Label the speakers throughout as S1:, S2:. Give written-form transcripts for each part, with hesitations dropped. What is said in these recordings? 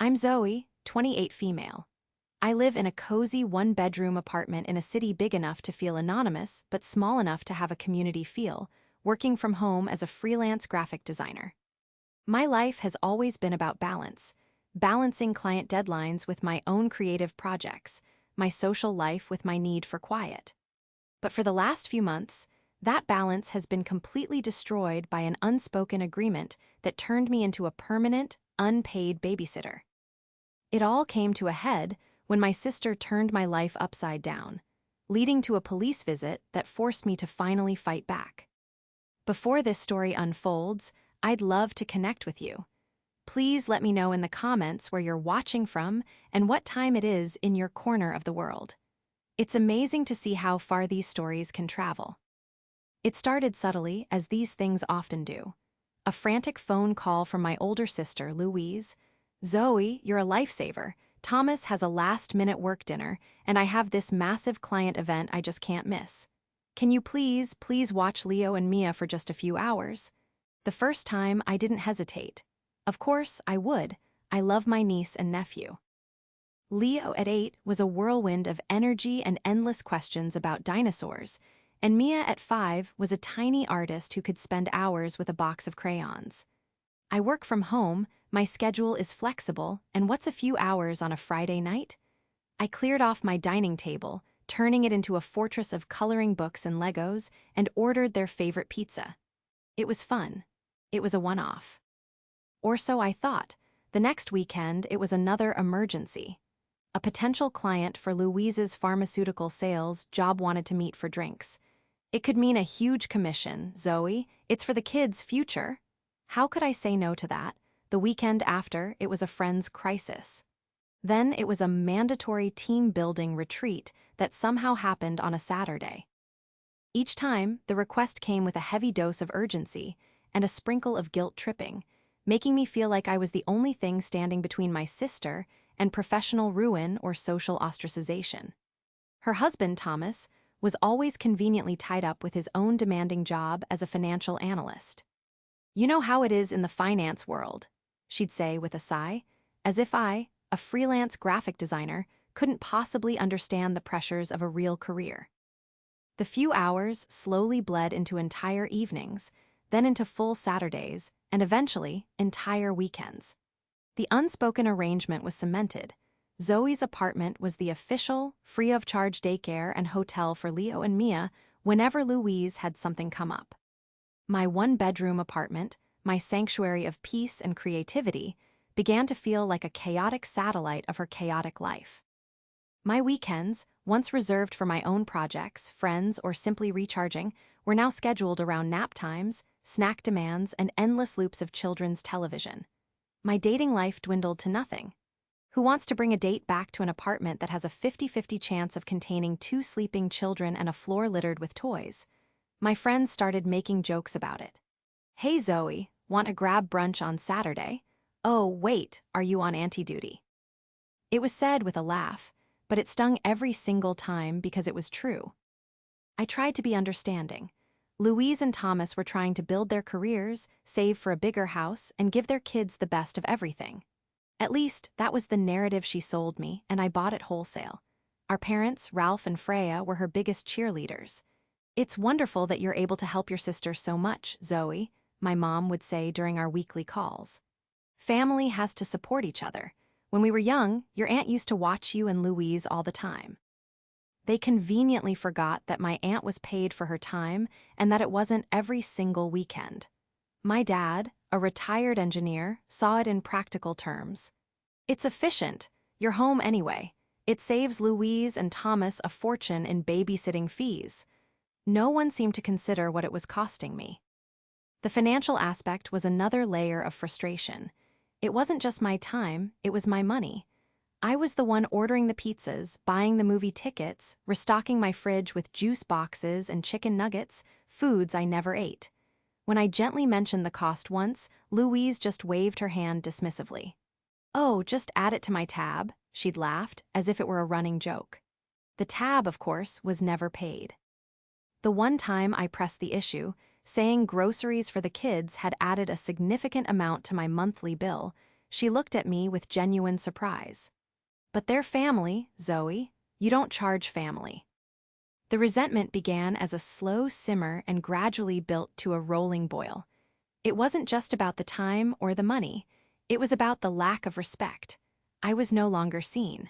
S1: I'm Zoe, 28 female. I live in a cozy one-bedroom apartment in a city big enough to feel anonymous but small enough to have a community feel, working from home as a freelance graphic designer. My life has always been about balance, balancing client deadlines with my own creative projects, my social life with my need for quiet. But for the last few months, that balance has been completely destroyed by an unspoken agreement that turned me into a permanent, unpaid babysitter. It all came to a head when my sister turned my life upside down, leading to a police visit that forced me to finally fight back. Before this story unfolds, I'd love to connect with you. Please let me know in the comments where you're watching from and what time it is in your corner of the world. It's amazing to see how far these stories can travel. It started subtly, as these things often do. A frantic phone call from my older sister, Louise. "Zoe, you're a lifesaver. Thomas has a last-minute work dinner, and I have this massive client event I just can't miss. Can you please watch Leo and Mia for just a few hours?" The first time, I didn't hesitate. Of course, I would. I love my niece and nephew. Leo at 8 was a whirlwind of energy and endless questions about dinosaurs, and Mia at 5 was a tiny artist who could spend hours with a box of crayons. I work from home, my schedule is flexible, and what's a few hours on a Friday night? I cleared off my dining table, turning it into a fortress of coloring books and Legos, and ordered their favorite pizza. It was fun. It was a one-off. Or so I thought. The next weekend, it was another emergency. A potential client for Louise's pharmaceutical sales job wanted to meet for drinks. It could mean a huge commission, Zoe. It's for the kids' future. How could I say no to that? The weekend after, it was a friend's crisis. Then it was a mandatory team-building retreat that somehow happened on a Saturday. Each time, the request came with a heavy dose of urgency and a sprinkle of guilt-tripping, making me feel like I was the only thing standing between my sister and professional ruin or social ostracization. Her husband, Thomas, was always conveniently tied up with his own demanding job as a financial analyst. "You know how it is in the finance world," she'd say with a sigh, as if I, a freelance graphic designer, couldn't possibly understand the pressures of a real career. The few hours slowly bled into entire evenings, then into full Saturdays, and eventually, entire weekends. The unspoken arrangement was cemented. Zoe's apartment was the official, free-of-charge daycare and hotel for Leo and Mia whenever Louise had something come up. My one-bedroom apartment, my sanctuary of peace and creativity, began to feel like a chaotic satellite of her chaotic life. My weekends, once reserved for my own projects, friends, or simply recharging, were now scheduled around nap times, snack demands, and endless loops of children's television. My dating life dwindled to nothing. Who wants to bring a date back to an apartment that has a 50-50 chance of containing 2 sleeping children and a floor littered with toys? My friends started making jokes about it. "Hey Zoe, want to grab brunch on Saturday? Oh, wait, are you on anti-duty?" It was said with a laugh, but it stung every single time because it was true. I tried to be understanding. Louise and Thomas were trying to build their careers, save for a bigger house, and give their kids the best of everything. At least, that was the narrative she sold me, and I bought it wholesale. Our parents, Ralph and Freya, were her biggest cheerleaders. "It's wonderful that you're able to help your sister so much, Zoe," my mom would say during our weekly calls. "Family has to support each other. When we were young, your aunt used to watch you and Louise all the time." They conveniently forgot that my aunt was paid for her time and that it wasn't every single weekend. My dad, a retired engineer, saw it in practical terms. "It's efficient. You're home anyway. It saves Louise and Thomas a fortune in babysitting fees." No one seemed to consider what it was costing me. The financial aspect was another layer of frustration. It wasn't just my time, it was my money. I was the one ordering the pizzas, buying the movie tickets, restocking my fridge with juice boxes and chicken nuggets, foods I never ate. When I gently mentioned the cost once, Louise just waved her hand dismissively. "Oh, just add it to my tab," she'd laughed, as if it were a running joke. The tab, of course, was never paid. The one time I pressed the issue, saying groceries for the kids had added a significant amount to my monthly bill, She looked at me with genuine surprise. But they're family, Zoe. You don't charge family. The resentment began as a slow simmer and gradually built to a rolling boil. It wasn't just about the time or the money. It was about the lack of respect. I was no longer seen.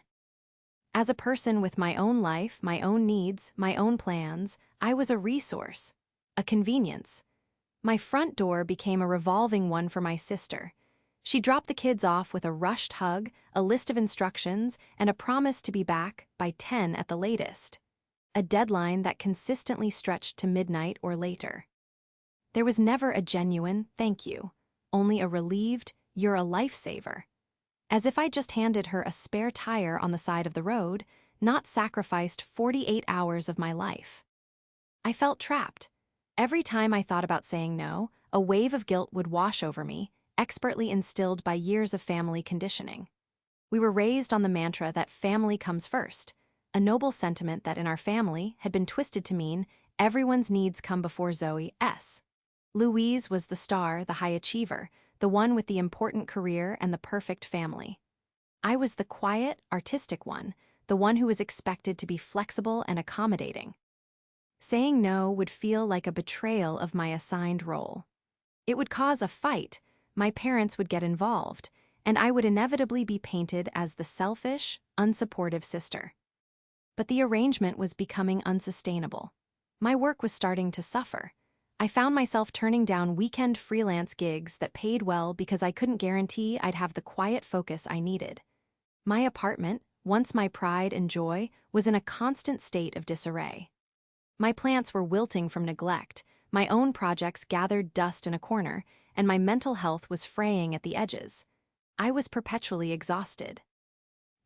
S1: As a person with my own life, my own needs, my own plans, I was a resource, a convenience. My front door became a revolving one for my sister. She dropped the kids off with a rushed hug, a list of instructions, and a promise to be back by 10 at the latest. A deadline that consistently stretched to midnight or later. There was never a genuine thank you, only a relieved, you're a lifesaver. As if I just handed her a spare tire on the side of the road, not sacrificed 48 hours of my life. I felt trapped. Every time I thought about saying no, a wave of guilt would wash over me, expertly instilled by years of family conditioning. We were raised on the mantra that family comes first, a noble sentiment that in our family had been twisted to mean everyone's needs come before Zoe's. Louise was the star, the high achiever, the one with the important career and the perfect family. I was the quiet, artistic one, the one who was expected to be flexible and accommodating. Saying no would feel like a betrayal of my assigned role. It would cause a fight, my parents would get involved, and I would inevitably be painted as the selfish, unsupportive sister. But the arrangement was becoming unsustainable. My work was starting to suffer. I found myself turning down weekend freelance gigs that paid well because I couldn't guarantee I'd have the quiet focus I needed. My apartment, once my pride and joy, was in a constant state of disarray. My plants were wilting from neglect, my own projects gathered dust in a corner, and my mental health was fraying at the edges. I was perpetually exhausted.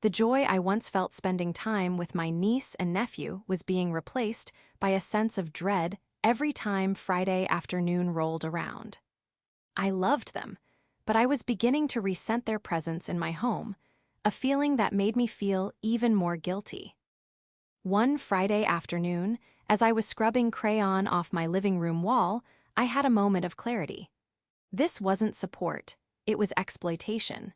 S1: The joy I once felt spending time with my niece and nephew was being replaced by a sense of dread every time Friday afternoon rolled around. I loved them, but I was beginning to resent their presence in my home, a feeling that made me feel even more guilty. One Friday afternoon, as I was scrubbing crayon off my living room wall, I had a moment of clarity. This wasn't support, it was exploitation.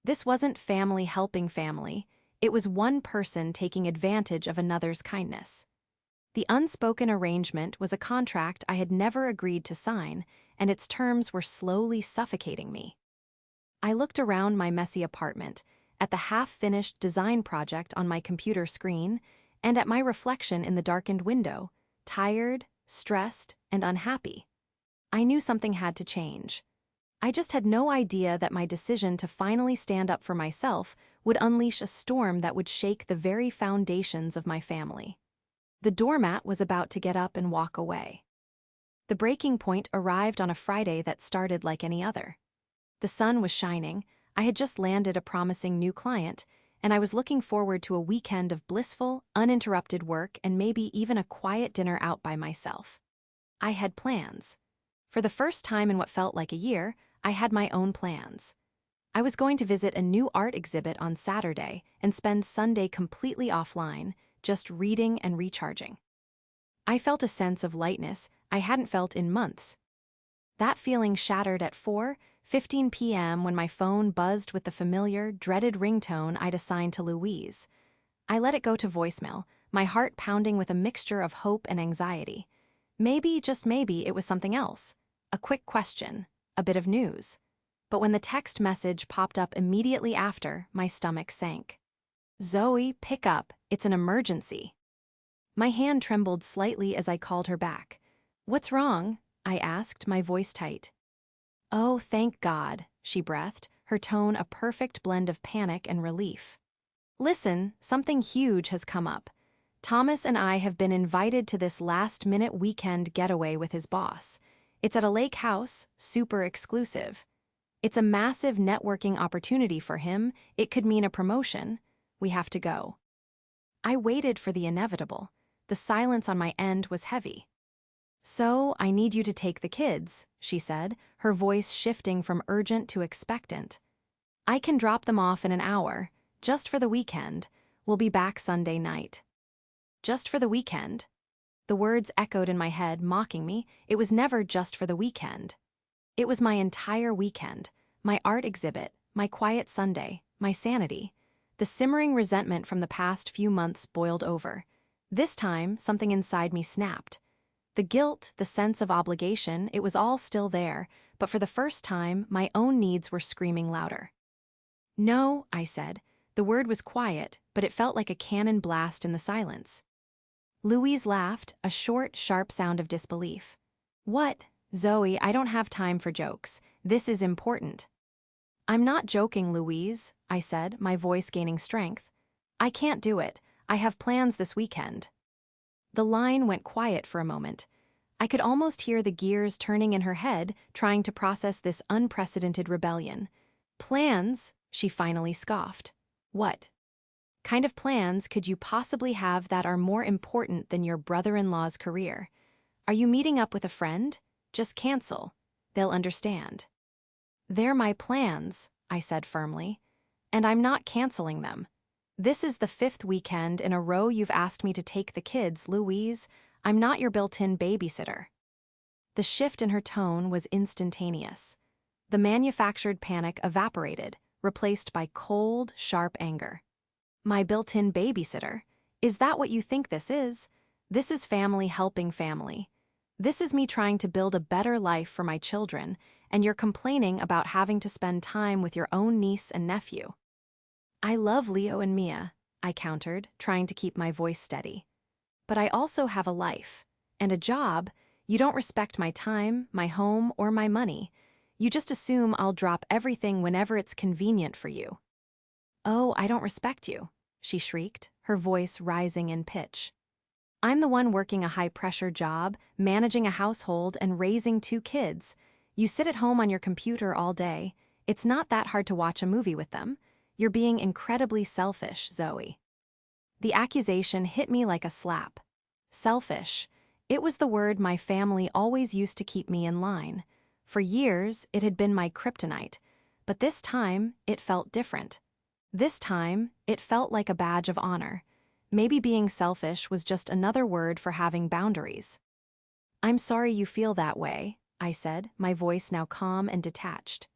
S1: This wasn't family helping family, it was one person taking advantage of another's kindness. The unspoken arrangement was a contract I had never agreed to sign, and its terms were slowly suffocating me. I looked around my messy apartment, at the half-finished design project on my computer screen, and at my reflection in the darkened window, tired, stressed, and unhappy. I knew something had to change. I just had no idea that my decision to finally stand up for myself would unleash a storm that would shake the very foundations of my family. The doormat was about to get up and walk away. The breaking point arrived on a Friday that started like any other. The sun was shining, I had just landed a promising new client, and I was looking forward to a weekend of blissful, uninterrupted work and maybe even a quiet dinner out by myself. I had plans. For the first time in what felt like a year, I had my own plans. I was going to visit a new art exhibit on Saturday and spend Sunday completely offline, just reading and recharging. I felt a sense of lightness I hadn't felt in months. That feeling shattered at 4:15 p.m. when my phone buzzed with the familiar, dreaded ringtone I'd assigned to Louise. I let it go to voicemail, my heart pounding with a mixture of hope and anxiety. Maybe, just maybe, it was something else. A quick question, a bit of news. But when the text message popped up immediately after, my stomach sank. "Zoe, pick up, it's an emergency." My hand trembled slightly as I called her back. "What's wrong?" I asked, my voice tight. "Oh, thank God," she breathed, her tone a perfect blend of panic and relief. "Listen, something huge has come up. Thomas and I have been invited to this last-minute weekend getaway with his boss. It's at a lake house, super exclusive. It's a massive networking opportunity for him. It could mean a promotion. We have to go." I waited for the inevitable. The silence on my end was heavy. "So, I need you to take the kids," she said, her voice shifting from urgent to expectant. "I can drop them off in an hour, just for the weekend. We'll be back Sunday night." Just for the weekend? The words echoed in my head, mocking me. It was never just for the weekend. It was my entire weekend, my art exhibit, my quiet Sunday, my sanity. The simmering resentment from the past few months boiled over. This time, something inside me snapped. The guilt, the sense of obligation, it was all still there, but for the first time, my own needs were screaming louder. "No," I said. The word was quiet, but it felt like a cannon blast in the silence. Louise laughed, a short, sharp sound of disbelief. "What? Zoe, I don't have time for jokes. This is important." "I'm not joking, Louise," I said, my voice gaining strength. "I can't do it. I have plans this weekend." The line went quiet for a moment. I could almost hear the gears turning in her head, trying to process this unprecedented rebellion. "Plans?" she finally scoffed. "What kind of plans could you possibly have that are more important than your brother-in-law's career? Are you meeting up with a friend? Just cancel. They'll understand." "They're my plans," I said firmly. "And I'm not canceling them. This is the 5th weekend in a row you've asked me to take the kids, Louise. I'm not your built-in babysitter." The shift in her tone was instantaneous. The manufactured panic evaporated, replaced by cold, sharp anger. "My built-in babysitter? Is that what you think this is? This is family helping family. This is me trying to build a better life for my children, and you're complaining about having to spend time with your own niece and nephew." "I love Leo and Mia," I countered, trying to keep my voice steady. "But I also have a life. And a job. You don't respect my time, my home, or my money. You just assume I'll drop everything whenever it's convenient for you." "Oh, I don't respect you," she shrieked, her voice rising in pitch. "I'm the one working a high-pressure job, managing a household, and raising 2 kids. You sit at home on your computer all day. It's not that hard to watch a movie with them. You're being incredibly selfish, Zoe." The accusation hit me like a slap. Selfish. It was the word my family always used to keep me in line. For years, it had been my kryptonite. But this time, it felt different. This time, it felt like a badge of honor. Maybe being selfish was just another word for having boundaries. "I'm sorry you feel that way," I said, my voice now calm and detached.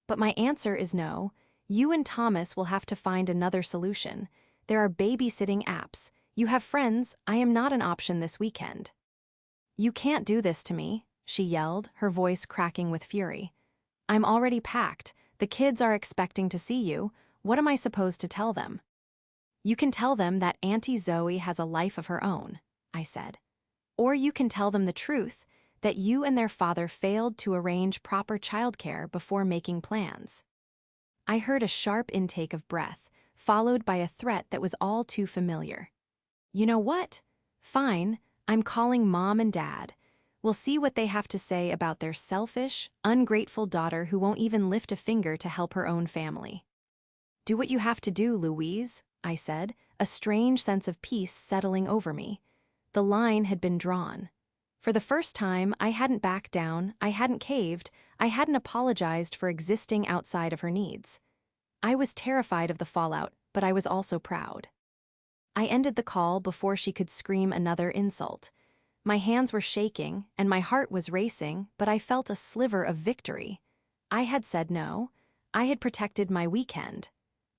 S1: "But my answer is no. You and Thomas will have to find another solution. There are babysitting apps. You have friends. I am not an option this weekend." "You can't do this to me," she yelled, her voice cracking with fury. "I'm already packed. The kids are expecting to see you. What am I supposed to tell them?" "You can tell them that Auntie Zoe has a life of her own," I said. "Or you can tell them the truth, that you and their father failed to arrange proper childcare before making plans." I heard a sharp intake of breath, followed by a threat that was all too familiar. "You know what? Fine, I'm calling Mom and Dad. We'll see what they have to say about their selfish, ungrateful daughter who won't even lift a finger to help her own family." "Do what you have to do, Louise," I said, a strange sense of peace settling over me. The line had been drawn. For the first time, I hadn't backed down, I hadn't caved, I hadn't apologized for existing outside of her needs. I was terrified of the fallout, but I was also proud. I ended the call before she could scream another insult. My hands were shaking, and my heart was racing, but I felt a sliver of victory. I had said no. I had protected my weekend.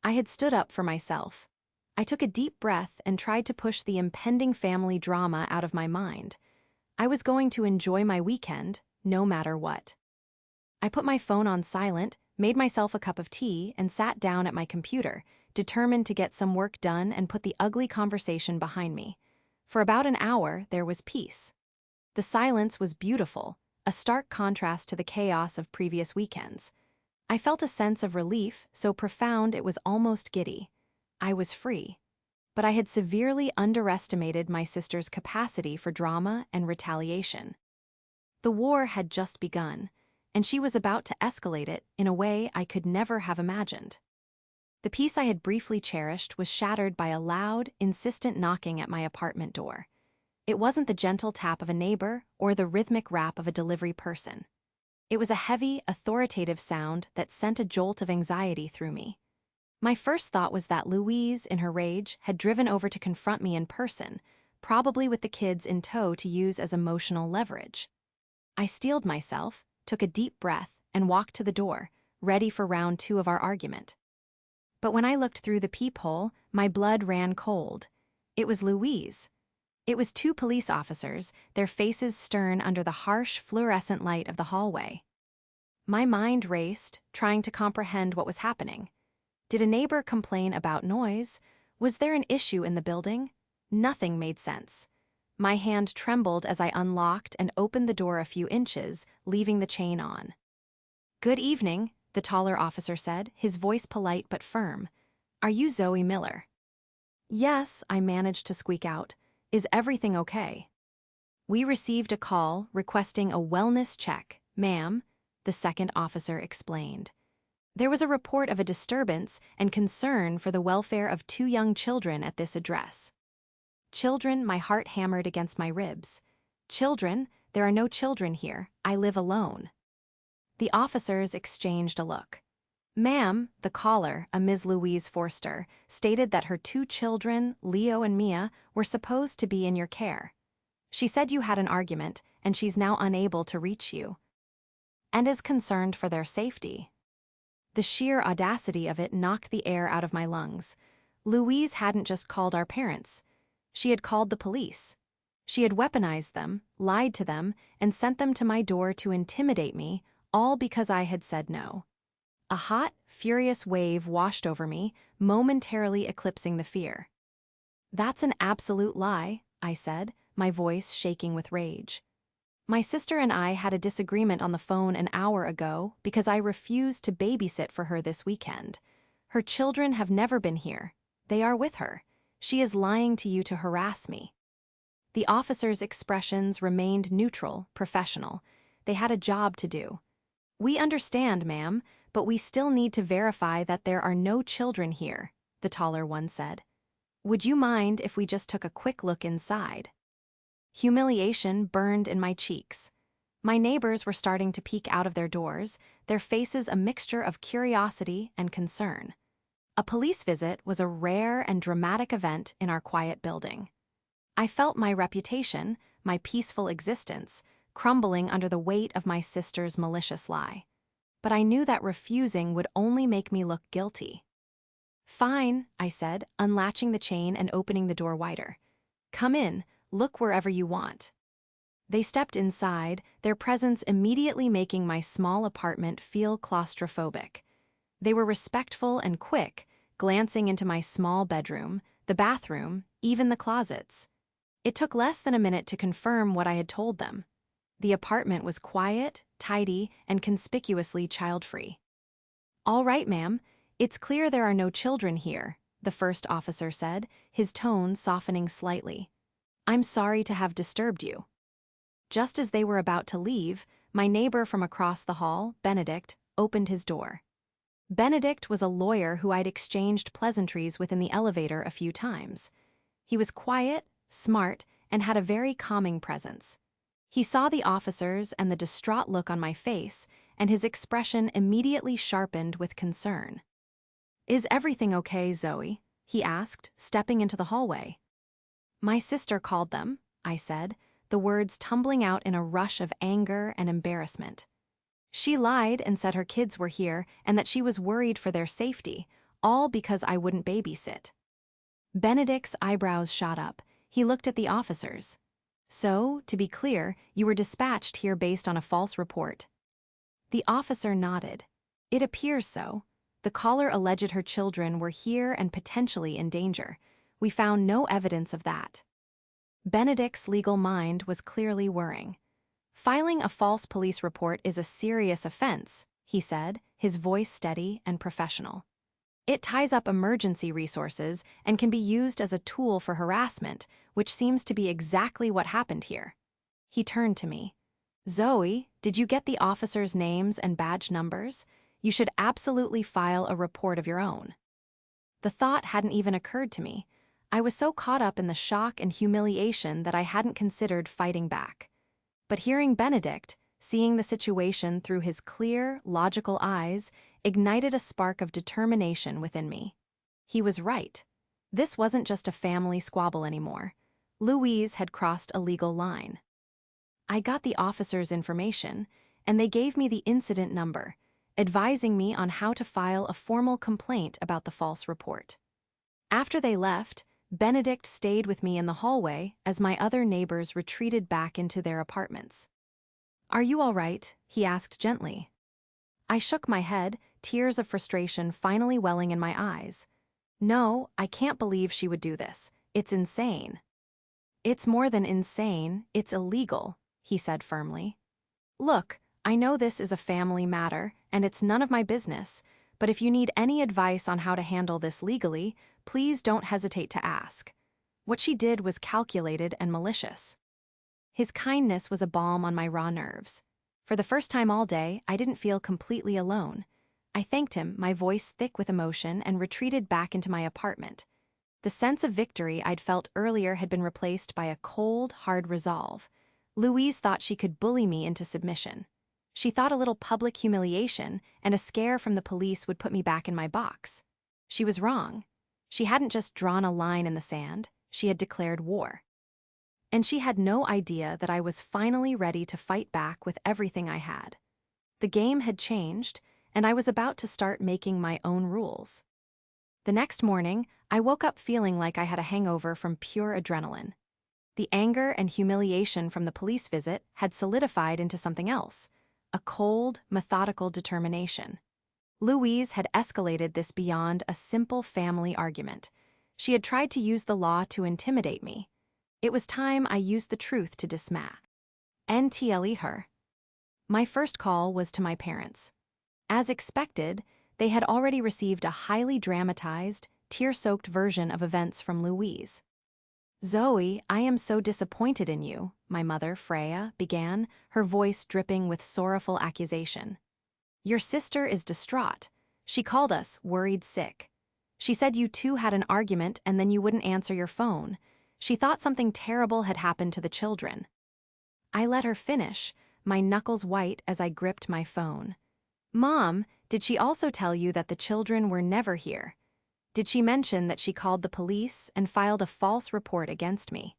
S1: I had stood up for myself. I took a deep breath and tried to push the impending family drama out of my mind. I was going to enjoy my weekend, no matter what. I put my phone on silent, made myself a cup of tea, and sat down at my computer, determined to get some work done and put the ugly conversation behind me. For about an hour, there was peace. The silence was beautiful, a stark contrast to the chaos of previous weekends. I felt a sense of relief, so profound it was almost giddy. I was free. But I had severely underestimated my sister's capacity for drama and retaliation. The war had just begun, and she was about to escalate it in a way I could never have imagined. The peace I had briefly cherished was shattered by a loud, insistent knocking at my apartment door. It wasn't the gentle tap of a neighbor or the rhythmic rap of a delivery person. It was a heavy, authoritative sound that sent a jolt of anxiety through me. My first thought was that Louise, in her rage, had driven over to confront me in person, probably with the kids in tow to use as emotional leverage. I steeled myself, took a deep breath, and walked to the door, ready for round 2 of our argument. But when I looked through the peephole, my blood ran cold. It was Louise. It was 2 police officers, their faces stern under the harsh, fluorescent light of the hallway. My mind raced, trying to comprehend what was happening. Did a neighbor complain about noise? Was there an issue in the building? Nothing made sense. My hand trembled as I unlocked and opened the door a few inches, leaving the chain on. "Good evening," the taller officer said, his voice polite but firm. "Are you Zoe Miller?" "Yes," I managed to squeak out. "Is everything okay?" "We received a call requesting a wellness check, ma'am," the second officer explained. "There was a report of a disturbance and concern for the welfare of 2 young children at this address." Children, my heart hammered against my ribs. Children? There are no children here. I live alone. The officers exchanged a look. "Ma'am," the caller, a Ms. Louise Forster, stated that her 2 children, Leo and Mia, were supposed to be in your care. She said you had an argument, and she's now unable to reach you, and is concerned for their safety. The sheer audacity of it knocked the air out of my lungs. Louise hadn't just called our parents. She had called the police. She had weaponized them, lied to them, and sent them to my door to intimidate me, all because I had said no. A hot, furious wave washed over me, momentarily eclipsing the fear. "That's an absolute lie," I said, my voice shaking with rage. "My sister and I had a disagreement on the phone an hour ago because I refused to babysit for her this weekend. Her children have never been here. They are with her. She is lying to you to harass me." The officers' expressions remained neutral, professional. They had a job to do. "We understand, ma'am, but we still need to verify that there are no children here," the taller one said. "Would you mind if we just took a quick look inside?" Humiliation burned in my cheeks. My neighbors were starting to peek out of their doors, their faces a mixture of curiosity and concern. A police visit was a rare and dramatic event in our quiet building. I felt my reputation, my peaceful existence, crumbling under the weight of my sister's malicious lie. But I knew that refusing would only make me look guilty. "Fine," I said, unlatching the chain and opening the door wider. "Come in, look wherever you want." They stepped inside, their presence immediately making my small apartment feel claustrophobic. They were respectful and quick, glancing into my small bedroom, the bathroom, even the closets. It took less than a minute to confirm what I had told them. The apartment was quiet, tidy, and conspicuously child-free. "All right, ma'am. It's clear there are no children here," the first officer said, his tone softening slightly. "I'm sorry to have disturbed you." Just as they were about to leave, my neighbor from across the hall, Benedict, opened his door. Benedict was a lawyer who I'd exchanged pleasantries with in the elevator a few times. He was quiet, smart, and had a very calming presence. He saw the officers and the distraught look on my face, and his expression immediately sharpened with concern. "Is everything okay, Zoe?" he asked, stepping into the hallway. "My sister called them," I said, the words tumbling out in a rush of anger and embarrassment. "She lied and said her kids were here and that she was worried for their safety, all because I wouldn't babysit." Benedict's eyebrows shot up. He looked at the officers. "So, to be clear, you were dispatched here based on a false report." The officer nodded. "It appears so. The caller alleged her children were here and potentially in danger. We found no evidence of that." Benedict's legal mind was clearly whirring. "Filing a false police report is a serious offense," he said, his voice steady and professional. "It ties up emergency resources and can be used as a tool for harassment, which seems to be exactly what happened here." He turned to me. "Zoe, did you get the officers' names and badge numbers? You should absolutely file a report of your own." The thought hadn't even occurred to me. I was so caught up in the shock and humiliation that I hadn't considered fighting back. But hearing Benedict, seeing the situation through his clear, logical eyes, ignited a spark of determination within me. He was right. This wasn't just a family squabble anymore. Louise had crossed a legal line. I got the officers' information, and they gave me the incident number. advising me on how to file a formal complaint about the false report. After they left, Benedict stayed with me in the hallway as my other neighbors retreated back into their apartments. "Are you all right?" he asked gently. I shook my head, tears of frustration finally welling in my eyes. "No, I can't believe she would do this. It's insane." "It's more than insane, it's illegal," he said firmly. "Look, I know this is a family matter, and it's none of my business, but if you need any advice on how to handle this legally, please don't hesitate to ask." What she did was calculated and malicious. His kindness was a balm on my raw nerves. For the first time all day, I didn't feel completely alone. I thanked him, my voice thick with emotion, and retreated back into my apartment. The sense of victory I'd felt earlier had been replaced by a cold, hard resolve. Louise thought she could bully me into submission. She thought a little public humiliation and a scare from the police would put me back in my box. She was wrong. She hadn't just drawn a line in the sand, she had declared war. And she had no idea that I was finally ready to fight back with everything I had. The game had changed, and I was about to start making my own rules. The next morning, I woke up feeling like I had a hangover from pure adrenaline. The anger and humiliation from the police visit had solidified into something else, a cold, methodical determination. Louise had escalated this beyond a simple family argument. She had tried to use the law to intimidate me. It was time I used the truth to NTLE her. My first call was to my parents. As expected, they had already received a highly dramatized, tear-soaked version of events from Louise. "Zoe, I am so disappointed in you," my mother, Freya, began, her voice dripping with sorrowful accusation. "Your sister is distraught. She called us, worried sick. She said you two had an argument and then you wouldn't answer your phone. She thought something terrible had happened to the children." I let her finish, my knuckles white as I gripped my phone. "Mom, did she also tell you that the children were never here? Did she mention that she called the police and filed a false report against me?"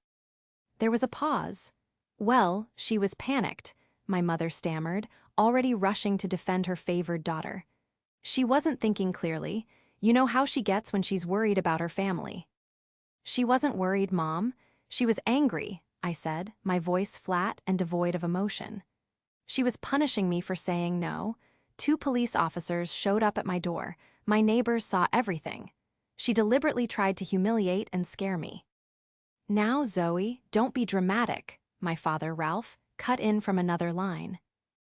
S1: There was a pause. "Well, she was panicked," my mother stammered, already rushing to defend her favored daughter. "She wasn't thinking clearly. You know how she gets when she's worried about her family." "She wasn't worried, Mom. She was angry," I said, my voice flat and devoid of emotion. "She was punishing me for saying no. 2 police officers showed up at my door. My neighbors saw everything. She deliberately tried to humiliate and scare me." "Now, Zoe, don't be dramatic," my father, Ralph, cut in from another line.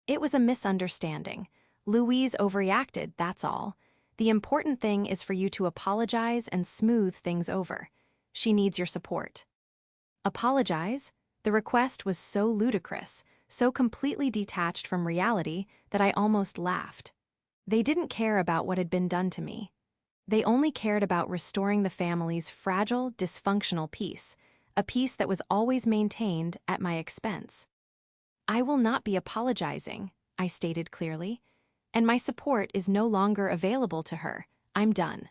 S1: "It was a misunderstanding. Louise overreacted, that's all. The important thing is for you to apologize and smooth things over. She needs your support." Apologize? The request was so ludicrous, so completely detached from reality that I almost laughed. They didn't care about what had been done to me. They only cared about restoring the family's fragile, dysfunctional peace, a peace that was always maintained at my expense. "I will not be apologizing," I stated clearly, "and my support is no longer available to her. I'm done."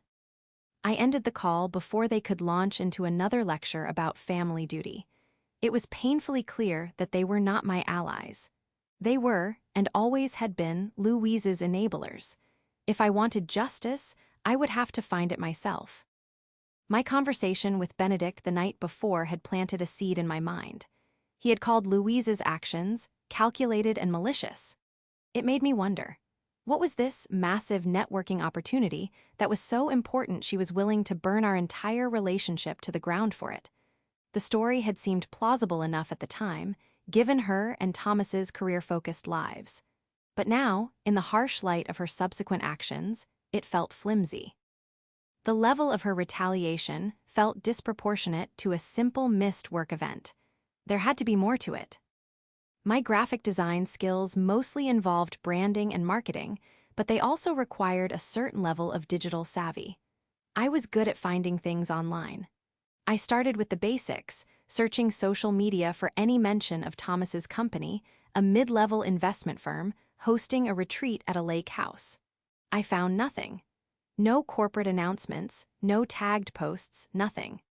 S1: I ended the call before they could launch into another lecture about family duty. It was painfully clear that they were not my allies. They were, and always had been, Louise's enablers. If I wanted justice, I would have to find it myself. My conversation with Benedict the night before had planted a seed in my mind. He had called Louise's actions calculated and malicious. It made me wonder, what was this massive networking opportunity that was so important she was willing to burn our entire relationship to the ground for it? The story had seemed plausible enough at the time, given her and Thomas's career-focused lives. But now, in the harsh light of her subsequent actions, it felt flimsy. The level of her retaliation felt disproportionate to a simple missed work event. There had to be more to it. My graphic design skills mostly involved branding and marketing, but they also required a certain level of digital savvy. I was good at finding things online. I started with the basics, searching social media for any mention of Thomas's company, a mid-level investment firm, hosting a retreat at a lake house. I found nothing. No corporate announcements, no tagged posts, nothing.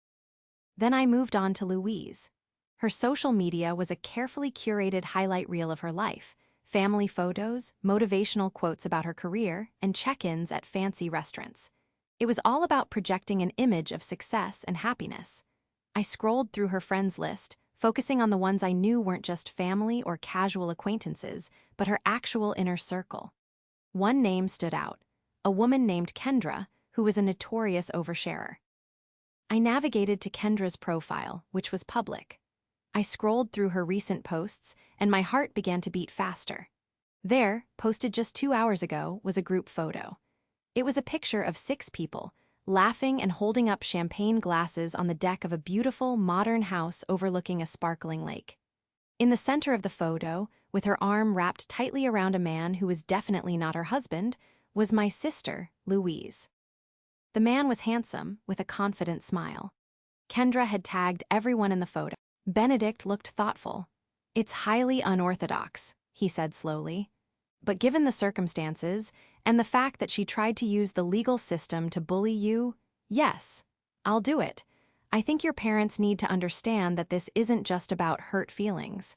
S1: Then I moved on to Louise. Her social media was a carefully curated highlight reel of her life, family photos, motivational quotes about her career, and check-ins at fancy restaurants. It was all about projecting an image of success and happiness. I scrolled through her friends list, focusing on the ones I knew weren't just family or casual acquaintances, but her actual inner circle. One name stood out, a woman named Kendra, who was a notorious oversharer. I navigated to Kendra's profile, which was public. I scrolled through her recent posts, and my heart began to beat faster. There, posted just 2 hours ago, was a group photo. It was a picture of 6 people, laughing and holding up champagne glasses on the deck of a beautiful, modern house overlooking a sparkling lake. In the center of the photo, with her arm wrapped tightly around a man who was definitely not her husband, was my sister, Louise. The man was handsome, with a confident smile. Kendra had tagged everyone in the photo. Benedict looked thoughtful. "It's highly unorthodox," he said slowly. "But given the circumstances, and the fact that she tried to use the legal system to bully you, yes, I'll do it. I think your parents need to understand that this isn't just about hurt feelings.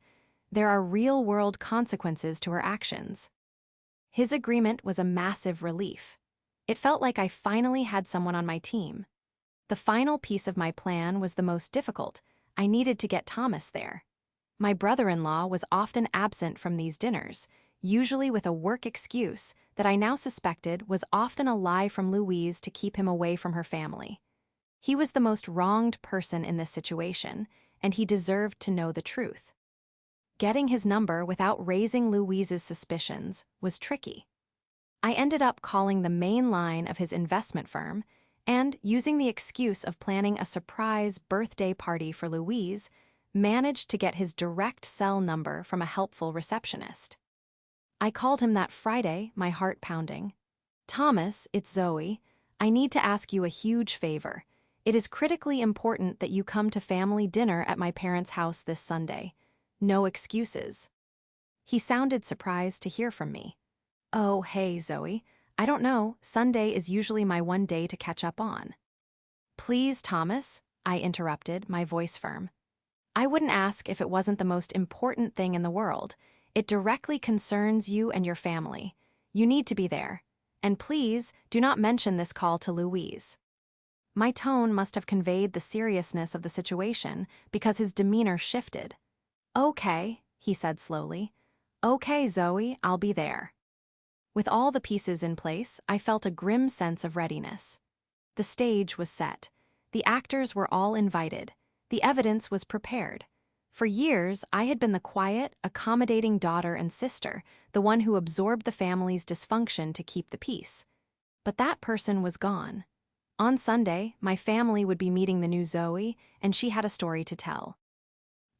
S1: There are real-world consequences to her actions." His agreement was a massive relief. It felt like I finally had someone on my team. The final piece of my plan was the most difficult. I needed to get Thomas there. My brother-in-law was often absent from these dinners, usually with a work excuse that I now suspected was often a lie from Louise to keep him away from her family. He was the most wronged person in this situation, and he deserved to know the truth. Getting his number without raising Louise's suspicions was tricky. I ended up calling the main line of his investment firm and, using the excuse of planning a surprise birthday party for Louise, managed to get his direct cell number from a helpful receptionist. I called him that Friday, my heart pounding. "Thomas, it's Zoe. I need to ask you a huge favor. It is critically important that you come to family dinner at my parents' house this Sunday. No excuses." He sounded surprised to hear from me. "Oh, hey, Zoe. I don't know, Sunday is usually my one day to catch up on." "Please, Thomas," I interrupted, my voice firm. "I wouldn't ask if it wasn't the most important thing in the world. It directly concerns you and your family. You need to be there. And please, do not mention this call to Louise." My tone must have conveyed the seriousness of the situation because his demeanor shifted. "Okay," he said slowly. "Okay, Zoe, I'll be there." With all the pieces in place, I felt a grim sense of readiness. The stage was set. The actors were all invited. The evidence was prepared. For years, I had been the quiet, accommodating daughter and sister, the one who absorbed the family's dysfunction to keep the peace. But that person was gone. On Sunday, my family would be meeting the new Zoe, and she had a story to tell.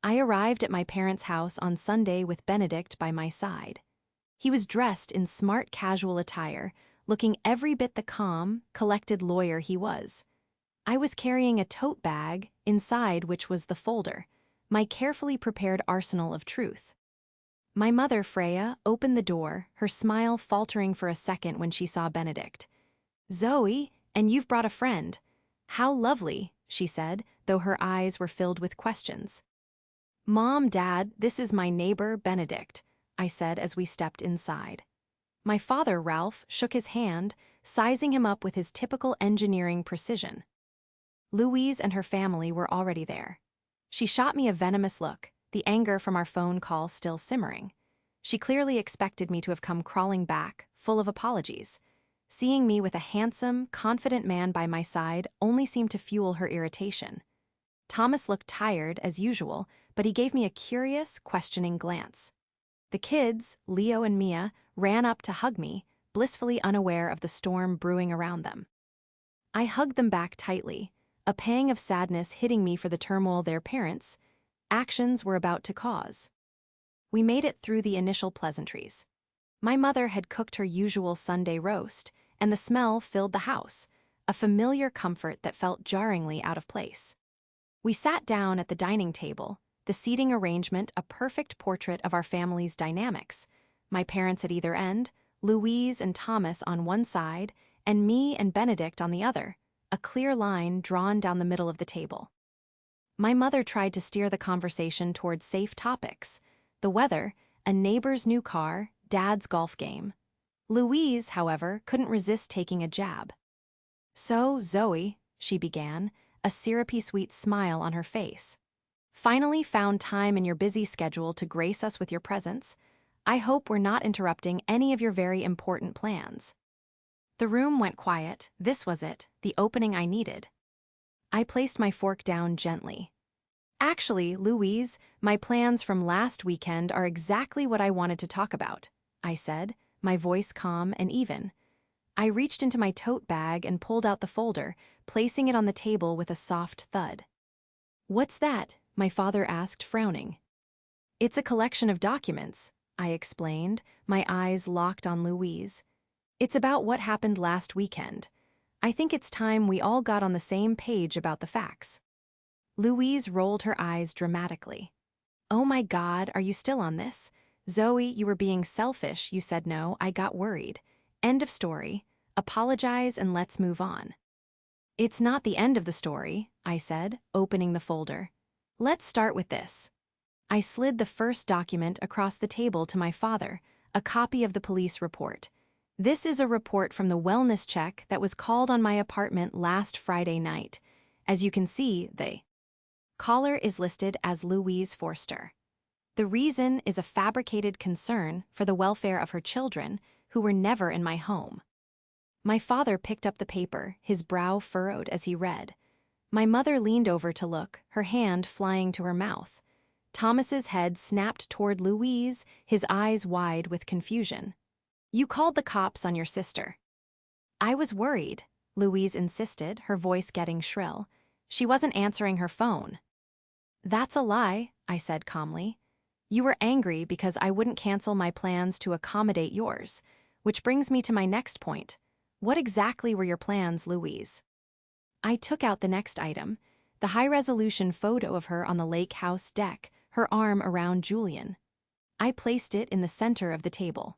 S1: I arrived at my parents' house on Sunday with Benedict by my side. He was dressed in smart casual attire, looking every bit the calm, collected lawyer he was. I was carrying a tote bag, inside which was the folder, my carefully prepared arsenal of truth. My mother, Freya, opened the door, her smile faltering for a second when she saw Benedict. "Zoe, and you've brought a friend. How lovely," she said, though her eyes were filled with questions. "Mom, Dad, this is my neighbor, Benedict," I said as we stepped inside. My father, Ralph, shook his hand, sizing him up with his typical engineering precision. Louise and her family were already there. She shot me a venomous look, the anger from our phone call still simmering. She clearly expected me to have come crawling back, full of apologies. Seeing me with a handsome, confident man by my side only seemed to fuel her irritation. Thomas looked tired, as usual, but he gave me a curious, questioning glance. The kids, Leo and Mia, ran up to hug me, blissfully unaware of the storm brewing around them. I hugged them back tightly, a pang of sadness hitting me for the turmoil their parents' actions were about to cause. We made it through the initial pleasantries. My mother had cooked her usual Sunday roast, and the smell filled the house, a familiar comfort that felt jarringly out of place. We sat down at the dining table, the seating arrangement a perfect portrait of our family's dynamics. My parents at either end, Louise and Thomas on one side, and me and Benedict on the other, a clear line drawn down the middle of the table. My mother tried to steer the conversation toward safe topics, the weather, a neighbor's new car, Dad's golf game. Louise, however, couldn't resist taking a jab. "So, Zoe," she began, a syrupy sweet smile on her face. "Finally found time in your busy schedule to grace us with your presence. I hope we're not interrupting any of your very important plans." The room went quiet. This was it, the opening I needed. I placed my fork down gently. "Actually, Louise, my plans from last weekend are exactly what I wanted to talk about," I said, my voice calm and even. I reached into my tote bag and pulled out the folder, placing it on the table with a soft thud. "What's that?" my father asked, frowning. "It's a collection of documents," I explained, my eyes locked on Louise. "It's about what happened last weekend. I think it's time we all got on the same page about the facts." Louise rolled her eyes dramatically. "Oh my God, are you still on this? Zoe, you were being selfish, you said no, I got worried. End of story. Apologize and let's move on." "It's not the end of the story," I said, opening the folder. "Let's start with this." I slid the first document across the table to my father, a copy of the police report. "This is a report from the wellness check that was called on my apartment last Friday night. As you can see, the caller is listed as Louise Forster. The reason is a fabricated concern for the welfare of her children, who were never in my home." My father picked up the paper, his brow furrowed as he read. My mother leaned over to look, her hand flying to her mouth. Thomas's head snapped toward Louise, his eyes wide with confusion. "You called the cops on your sister." "I was worried," Louise insisted, her voice getting shrill. "She wasn't answering her phone." "That's a lie," I said calmly. "You were angry because I wouldn't cancel my plans to accommodate yours, which brings me to my next point. What exactly were your plans, Louise?" I took out the next item, the high-resolution photo of her on the lake house deck, her arm around Julian. I placed it in the center of the table.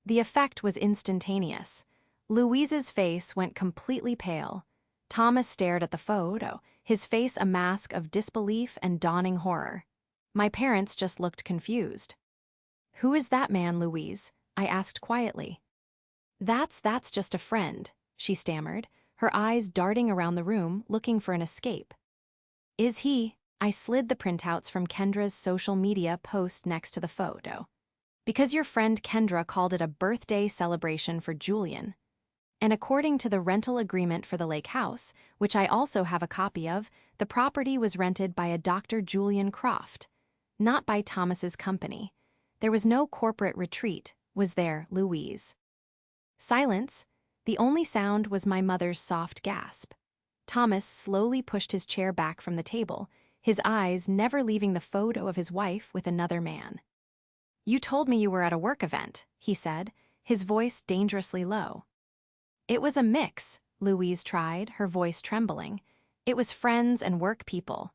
S1: The effect was instantaneous. Louise's face went completely pale. Thomas stared at the photo, his face a mask of disbelief and dawning horror. My parents just looked confused. "Who is that man, Louise?" I asked quietly. That's just a friend," she stammered, her eyes darting around the room, looking for an escape. "Is he?" I slid the printouts from Kendra's social media post next to the photo. "Because your friend Kendra called it a birthday celebration for Julian. And according to the rental agreement for the lake house, which I also have a copy of, the property was rented by a Dr. Julian Croft, not by Thomas's company. There was no corporate retreat, was there, Louise?" Silence. The only sound was my mother's soft gasp. Thomas slowly pushed his chair back from the table, his eyes never leaving the photo of his wife with another man. "You told me you were at a work event," he said, his voice dangerously low. "It was a mix," Louise tried, her voice trembling. "It was friends and work people."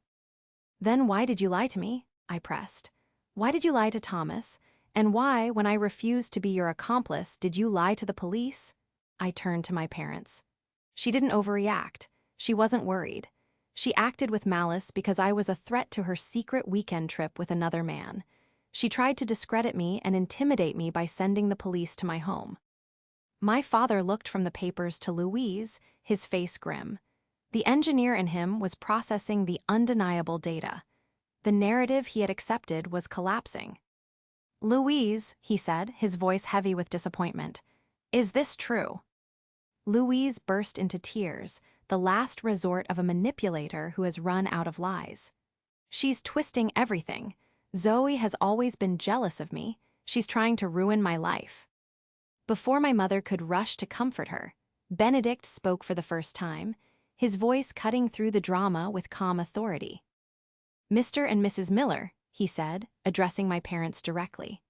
S1: "Then why did you lie to me?" I pressed. "Why did you lie to Thomas? And why, when I refused to be your accomplice, did you lie to the police?" I turned to my parents. She didn't overreact. She wasn't worried. She acted with malice because I was a threat to her secret weekend trip with another man. She tried to discredit me and intimidate me by sending the police to my home. My father looked from the papers to Louise, his face grim. The engineer in him was processing the undeniable data. The narrative he had accepted was collapsing. "Louise," he said, his voice heavy with disappointment, "is this true?" Louise burst into tears, the last resort of a manipulator who has run out of lies. "She's twisting everything. Zoe has always been jealous of me. She's trying to ruin my life." Before my mother could rush to comfort her, Benedict spoke for the first time, his voice cutting through the drama with calm authority. "Mr. and Mrs. Miller," he said, addressing my parents directly.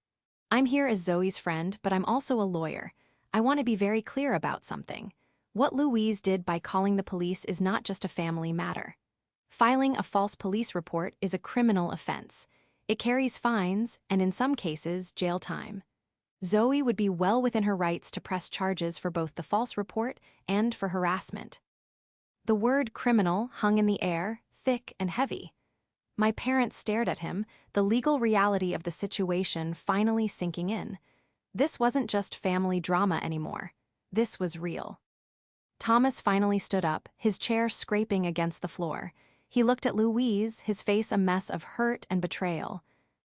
S1: "I'm here as Zoe's friend, but I'm also a lawyer. I want to be very clear about something. What Louise did by calling the police is not just a family matter. Filing a false police report is a criminal offense. It carries fines and, in some cases, jail time. Zoe would be well within her rights to press charges for both the false report and for harassment." The word criminal hung in the air, thick and heavy. My parents stared at him, the legal reality of the situation finally sinking in. This wasn't just family drama anymore. This was real. Thomas finally stood up, his chair scraping against the floor. He looked at Louise, his face a mess of hurt and betrayal.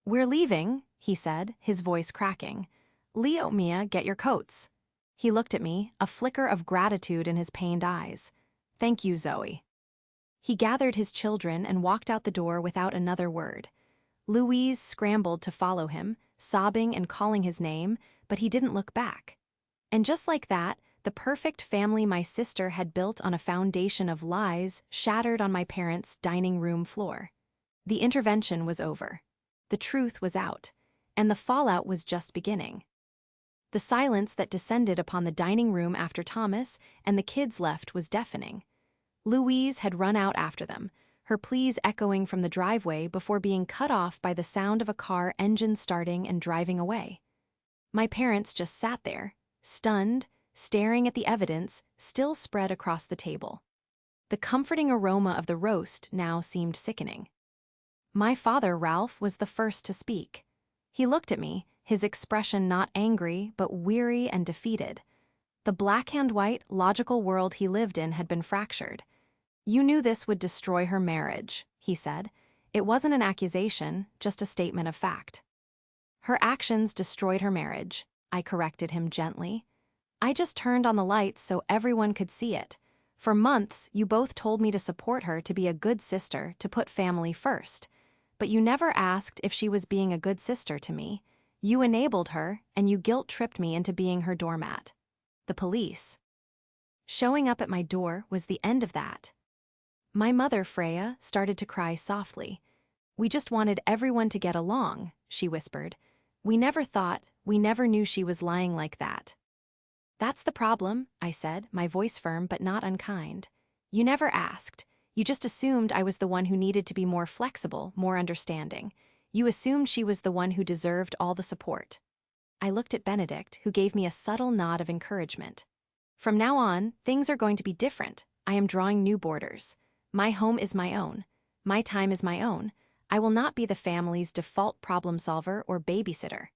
S1: "We're leaving," he said, his voice cracking. "Leo, Mia, get your coats." He looked at me, a flicker of gratitude in his pained eyes. "Thank you, Zoe." He gathered his children and walked out the door without another word. Louise scrambled to follow him, sobbing and calling his name, but he didn't look back. And just like that, the perfect family my sister had built on a foundation of lies shattered on my parents' dining room floor. The intervention was over. The truth was out, and the fallout was just beginning. The silence that descended upon the dining room after Thomas and the kids left was deafening. Louise had run out after them, her pleas echoing from the driveway before being cut off by the sound of a car engine starting and driving away. My parents just sat there, stunned, staring at the evidence still spread across the table. The comforting aroma of the roast now seemed sickening. My father, Ralph, was the first to speak. He looked at me, his expression not angry but weary and defeated. The black-and-white, logical world he lived in had been fractured. "You knew this would destroy her marriage," he said. "It wasn't an accusation, just a statement of fact." "Her actions destroyed her marriage," I corrected him gently. "I just turned on the lights so everyone could see it. For months, you both told me to support her, to be a good sister, to put family first. But you never asked if she was being a good sister to me. You enabled her, and you guilt-tripped me into being her doormat. The police showing up at my door was the end of that." My mother, Freya, started to cry softly. "We just wanted everyone to get along," she whispered. We never knew she was lying like that." "That's the problem," I said, my voice firm but not unkind. "You never asked. You just assumed I was the one who needed to be more flexible, more understanding. You assumed she was the one who deserved all the support." I looked at Benedict, who gave me a subtle nod of encouragement. "From now on, things are going to be different. I am drawing new borders. My home is my own. My time is my own. I will not be the family's default problem solver or babysitter.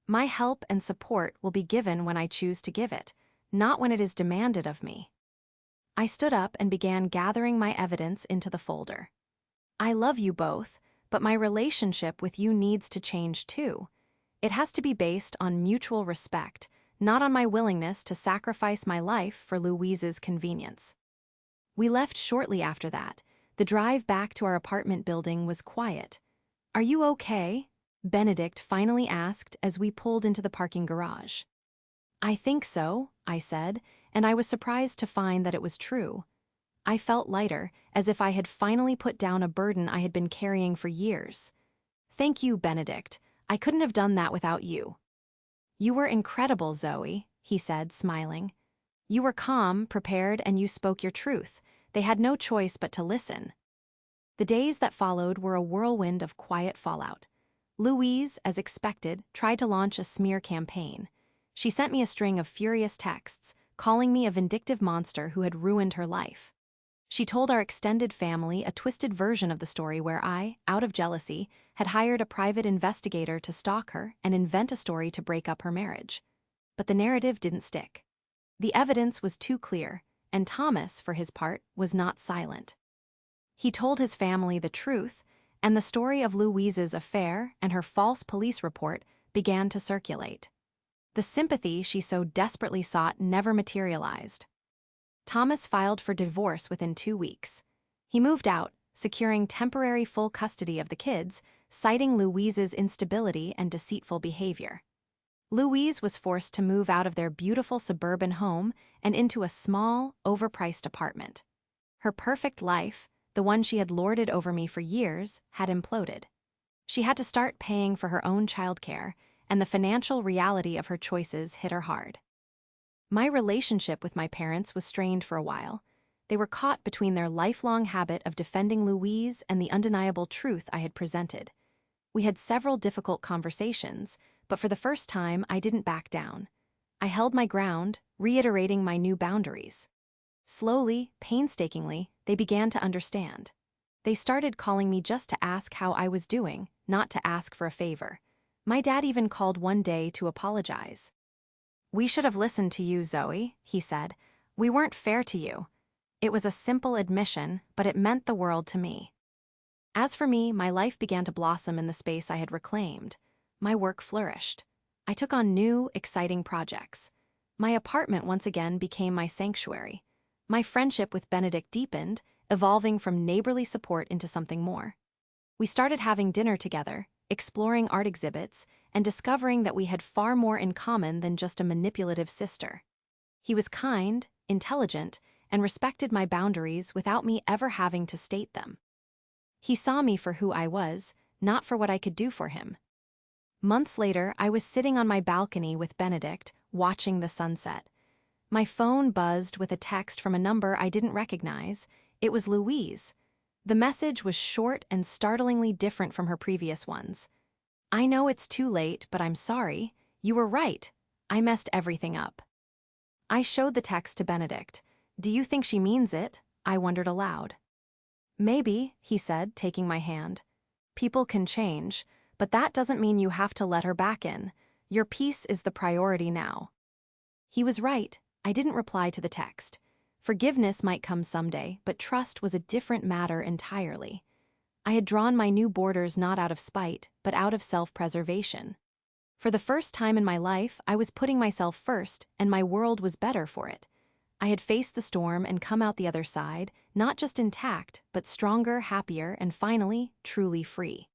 S1: My help and support will be given when I choose to give it, not when it is demanded of me." I stood up and began gathering my evidence into the folder. "I love you both, but my relationship with you needs to change too. It has to be based on mutual respect, not on my willingness to sacrifice my life for Louise's convenience." We left shortly after that. The drive back to our apartment building was quiet. "Are you okay?" Benedict finally asked as we pulled into the parking garage. "I think so," I said, and I was surprised to find that it was true. I felt lighter, as if I had finally put down a burden I had been carrying for years. "Thank you, Benedict. I couldn't have done that without you." "You were incredible, Zoe," he said, smiling. "You were calm, prepared, and you spoke your truth. They had no choice but to listen." The days that followed were a whirlwind of quiet fallout. Louise, as expected, tried to launch a smear campaign. She sent me a string of furious texts, calling me a vindictive monster who had ruined her life. She told our extended family a twisted version of the story where I, out of jealousy, had hired a private investigator to stalk her and invent a story to break up her marriage. But the narrative didn't stick. The evidence was too clear, and Thomas, for his part, was not silent. He told his family the truth, and the story of Louise's affair and her false police report began to circulate. The sympathy she so desperately sought never materialized. Thomas filed for divorce within 2 weeks. He moved out, securing temporary full custody of the kids, citing Louise's instability and deceitful behavior. Louise was forced to move out of their beautiful suburban home and into a small, overpriced apartment. Her perfect life, the one she had lorded over me for years, had imploded. She had to start paying for her own childcare, and the financial reality of her choices hit her hard. My relationship with my parents was strained for a while. They were caught between their lifelong habit of defending Louise and the undeniable truth I had presented. We had several difficult conversations, but for the first time I didn't back down. I held my ground, reiterating my new boundaries. Slowly, painstakingly, they began to understand. They started calling me just to ask how I was doing, not to ask for a favor. My dad even called one day to apologize. "We should have listened to you, Zoe," he said. "We weren't fair to you." It was a simple admission, but it meant the world to me. As for me, my life began to blossom in the space I had reclaimed. My work flourished. I took on new, exciting projects. My apartment once again became my sanctuary. My friendship with Benedict deepened, evolving from neighborly support into something more. We started having dinner together, exploring art exhibits, and discovering that we had far more in common than just a manipulative sister. He was kind, intelligent, and respected my boundaries without me ever having to state them. He saw me for who I was, not for what I could do for him. Months later, I was sitting on my balcony with Benedict, watching the sunset. My phone buzzed with a text from a number I didn't recognize. It was Louise. The message was short and startlingly different from her previous ones. "I know it's too late, but I'm sorry. You were right. I messed everything up." I showed the text to Benedict. "Do you think she means it?" I wondered aloud. "Maybe," he said, taking my hand. "People can change, but that doesn't mean you have to let her back in. Your peace is the priority now." He was right. I didn't reply to the text. Forgiveness might come someday, but trust was a different matter entirely. I had drawn my new borders not out of spite, but out of self-preservation. For the first time in my life, I was putting myself first, and my world was better for it. I had faced the storm and come out the other side, not just intact, but stronger, happier, and finally, truly free.